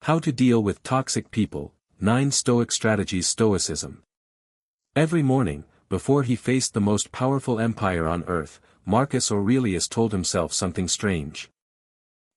How to Deal with Toxic People, 9 Stoic Strategies. Stoicism. Every morning, before he faced the most powerful empire on earth, Marcus Aurelius told himself something strange.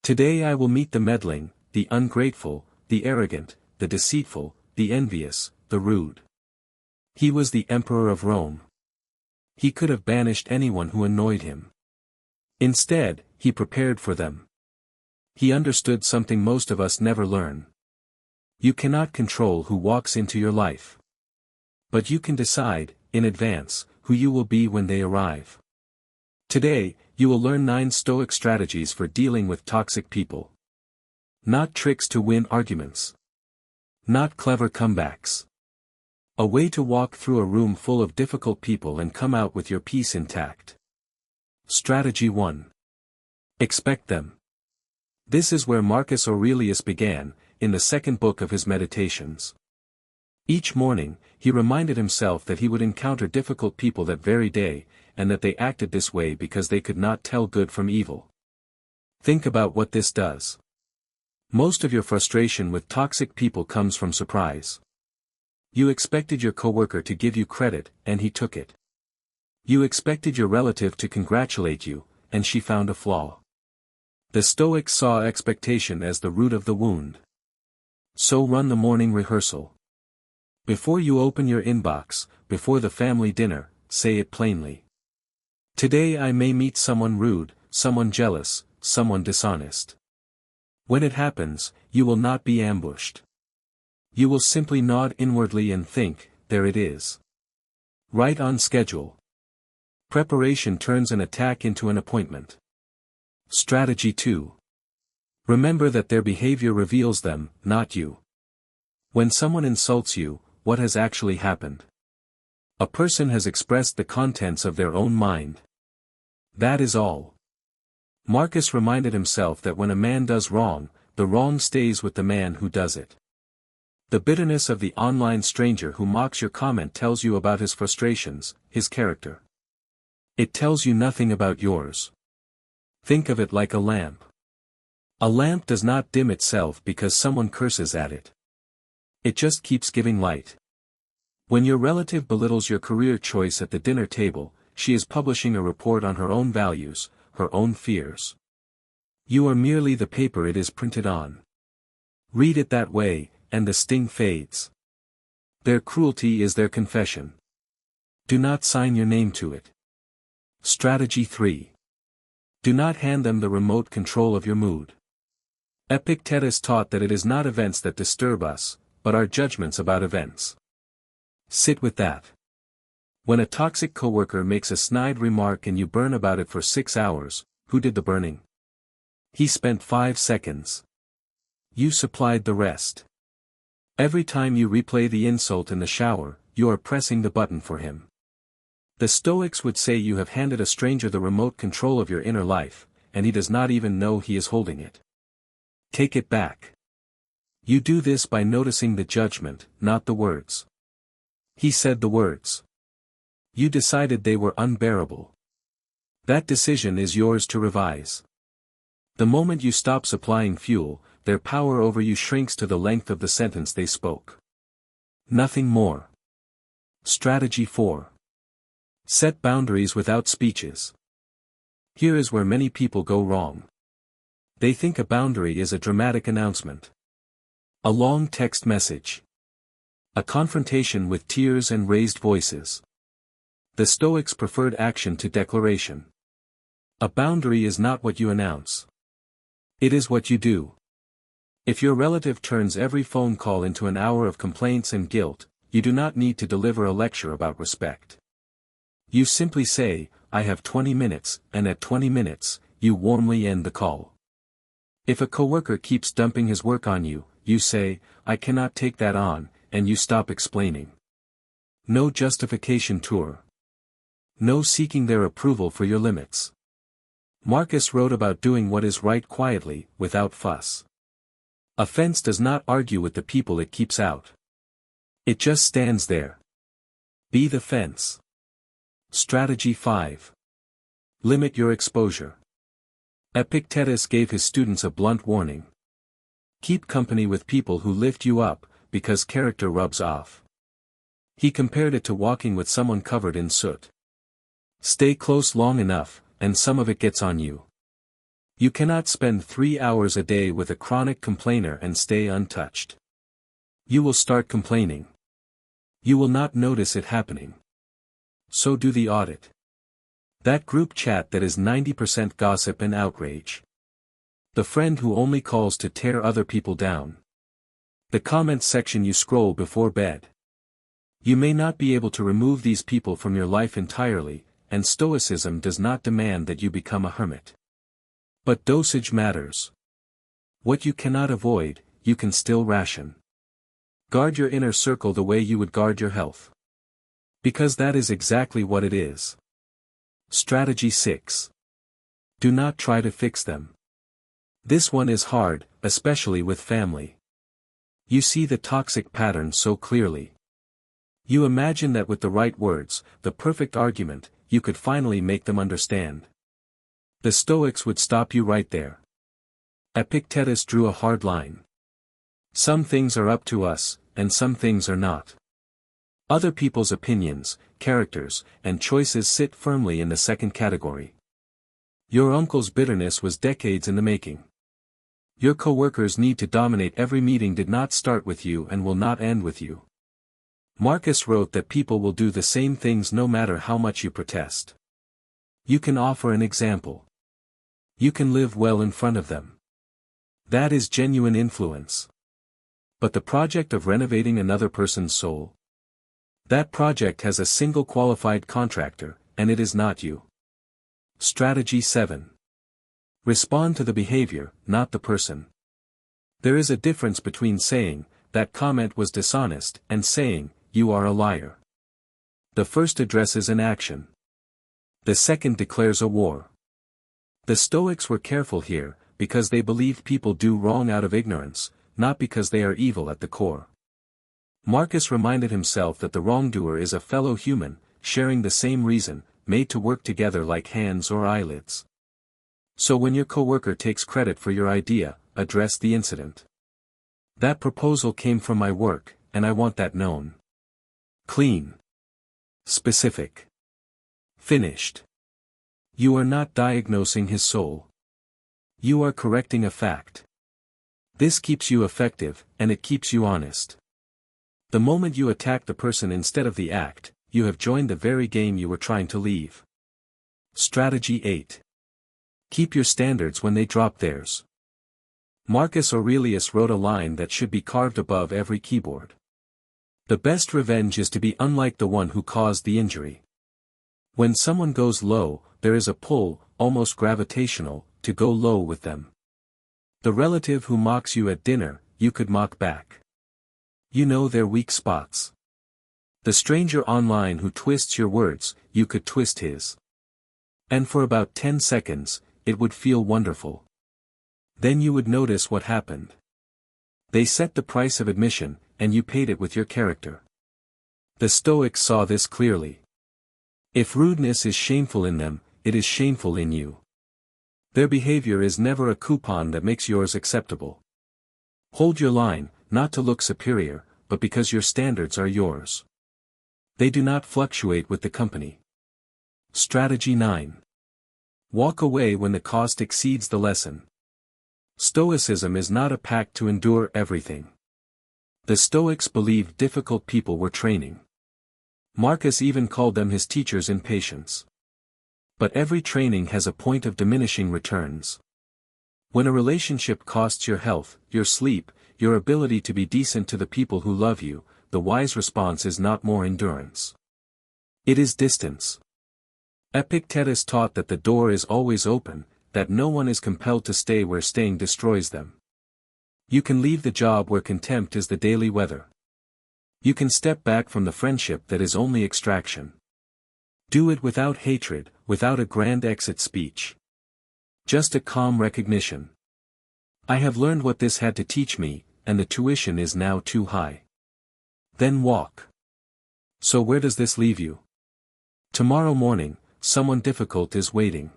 Today I will meet the meddling, the ungrateful, the arrogant, the deceitful, the envious, the rude. He was the emperor of Rome. He could have banished anyone who annoyed him. Instead, he prepared for them. He understood something most of us never learn. You cannot control who walks into your life. But you can decide, in advance, who you will be when they arrive. Today, you will learn 9 Stoic strategies for dealing with toxic people. Not tricks to win arguments. Not clever comebacks. A way to walk through a room full of difficult people and come out with your peace intact. Strategy 1. Expect them. This is where Marcus Aurelius began, in the second book of his Meditations. Each morning, he reminded himself that he would encounter difficult people that very day, and that they acted this way because they could not tell good from evil. Think about what this does. Most of your frustration with toxic people comes from surprise. You expected your coworker to give you credit, and he took it. You expected your relative to congratulate you, and she found a flaw. The Stoics saw expectation as the root of the wound. So run the morning rehearsal. Before you open your inbox, before the family dinner, say it plainly. Today I may meet someone rude, someone jealous, someone dishonest. When it happens, you will not be ambushed. You will simply nod inwardly and think, there it is. Right on schedule. Preparation turns an attack into an appointment. Strategy 2. Remember that their behavior reveals them, not you. When someone insults you, what has actually happened? A person has expressed the contents of their own mind. That is all. Marcus reminded himself that when a man does wrong, the wrong stays with the man who does it. The bitterness of the online stranger who mocks your comment tells you about his frustrations, his character. It tells you nothing about yours. Think of it like a lamp. A lamp does not dim itself because someone curses at it. It just keeps giving light. When your relative belittles your career choice at the dinner table, she is publishing a report on her own values, her own fears. You are merely the paper it is printed on. Read it that way, and the sting fades. Their cruelty is their confession. Do not sign your name to it. Strategy 3. Do not hand them the remote control of your mood. Epictetus taught that it is not events that disturb us, but our judgments about events. Sit with that. When a toxic coworker makes a snide remark and you burn about it for 6 hours, who did the burning? He spent 5 seconds. You supplied the rest. Every time you replay the insult in the shower, you are pressing the button for him. The Stoics would say you have handed a stranger the remote control of your inner life, and he does not even know he is holding it. Take it back. You do this by noticing the judgment, not the words. He said the words. You decided they were unbearable. That decision is yours to revise. The moment you stop supplying fuel, their power over you shrinks to the length of the sentence they spoke. Nothing more. Strategy 4. Set boundaries without speeches. Here is where many people go wrong. They think a boundary is a dramatic announcement. A long text message. A confrontation with tears and raised voices. The Stoics preferred action to declaration. A boundary is not what you announce. It is what you do. If your relative turns every phone call into an hour of complaints and guilt, you do not need to deliver a lecture about respect. You simply say, I have 20 minutes, and at 20 minutes, you warmly end the call. If a coworker keeps dumping his work on you, you say, I cannot take that on, and you stop explaining. No justification tour. No seeking their approval for your limits. Marcus wrote about doing what is right quietly, without fuss. A fence does not argue with the people it keeps out. It just stands there. Be the fence. Strategy 5. Limit your exposure. Epictetus gave his students a blunt warning. Keep company with people who lift you up, because character rubs off. He compared it to walking with someone covered in soot. Stay close long enough, and some of it gets on you. You cannot spend 3 hours a day with a chronic complainer and stay untouched. You will start complaining. You will not notice it happening. So do the audit. That group chat that is 90% gossip and outrage. The friend who only calls to tear other people down. The comments section you scroll before bed. You may not be able to remove these people from your life entirely, and Stoicism does not demand that you become a hermit. But dosage matters. What you cannot avoid, you can still ration. Guard your inner circle the way you would guard your health. Because that is exactly what it is. Strategy 6. Do not try to fix them. This one is hard, especially with family. You see the toxic pattern so clearly. You imagine that with the right words, the perfect argument, you could finally make them understand. The Stoics would stop you right there. Epictetus drew a hard line. Some things are up to us, and some things are not. Other people's opinions, characters, and choices sit firmly in the second category. Your uncle's bitterness was decades in the making. Your co-workers' need to dominate every meeting did not start with you and will not end with you. Marcus wrote that people will do the same things no matter how much you protest. You can offer an example. You can live well in front of them. That is genuine influence. But the project of renovating another person's soul? That project has a single qualified contractor, and it is not you. Strategy 7. Respond to the behavior, not the person. There is a difference between saying, that comment was dishonest, and saying, you are a liar. The first addresses an action. The second declares a war. The Stoics were careful here, because they believed people do wrong out of ignorance, not because they are evil at the core. Marcus reminded himself that the wrongdoer is a fellow human, sharing the same reason, made to work together like hands or eyelids. So when your coworker takes credit for your idea, address the incident. That proposal came from my work, and I want that known. Clean. Specific. Finished. You are not diagnosing his soul. You are correcting a fact. This keeps you effective, and it keeps you honest. The moment you attack the person instead of the act, you have joined the very game you were trying to leave. Strategy 8. Keep your standards when they drop theirs. Marcus Aurelius wrote a line that should be carved above every keyboard. The best revenge is to be unlike the one who caused the injury. When someone goes low, there is a pull, almost gravitational, to go low with them. The relative who mocks you at dinner, you could mock back. You know their weak spots. The stranger online who twists your words, you could twist his. And for about 10 seconds, it would feel wonderful. Then you would notice what happened. They set the price of admission, and you paid it with your character. The Stoics saw this clearly. If rudeness is shameful in them, it is shameful in you. Their behavior is never a coupon that makes yours acceptable. Hold your line, not to look superior, but because your standards are yours. They do not fluctuate with the company. Strategy 9. Walk away when the cost exceeds the lesson. Stoicism is not a pact to endure everything. The Stoics believed difficult people were training. Marcus even called them his teachers in patience. But every training has a point of diminishing returns. When a relationship costs your health, your sleep, your ability to be decent to the people who love you, the wise response is not more endurance. It is distance. Epictetus taught that the door is always open, that no one is compelled to stay where staying destroys them. You can leave the job where contempt is the daily weather. You can step back from the friendship that is only extraction. Do it without hatred, without a grand exit speech. Just a calm recognition. I have learned what this had to teach me, and the tuition is now too high. Then walk. So where does this leave you? Tomorrow morning, someone difficult is waiting.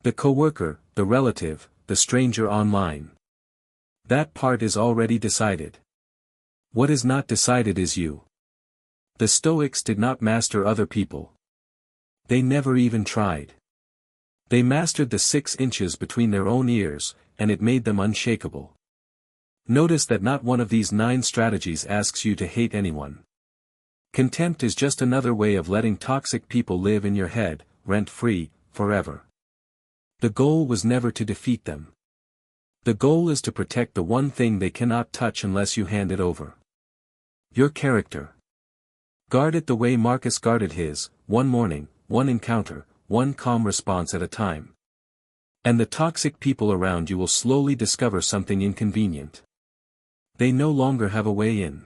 The coworker, the relative, the stranger online. That part is already decided. What is not decided is you. The Stoics did not master other people. They never even tried. They mastered the 6 inches between their own ears, and it made them unshakable. Notice that not one of these 9 strategies asks you to hate anyone. Contempt is just another way of letting toxic people live in your head, rent-free, forever. The goal was never to defeat them. The goal is to protect the one thing they cannot touch unless you hand it over. Your character. Guard it the way Marcus guarded his, one morning, one encounter, one calm response at a time. And the toxic people around you will slowly discover something inconvenient. They no longer have a way in.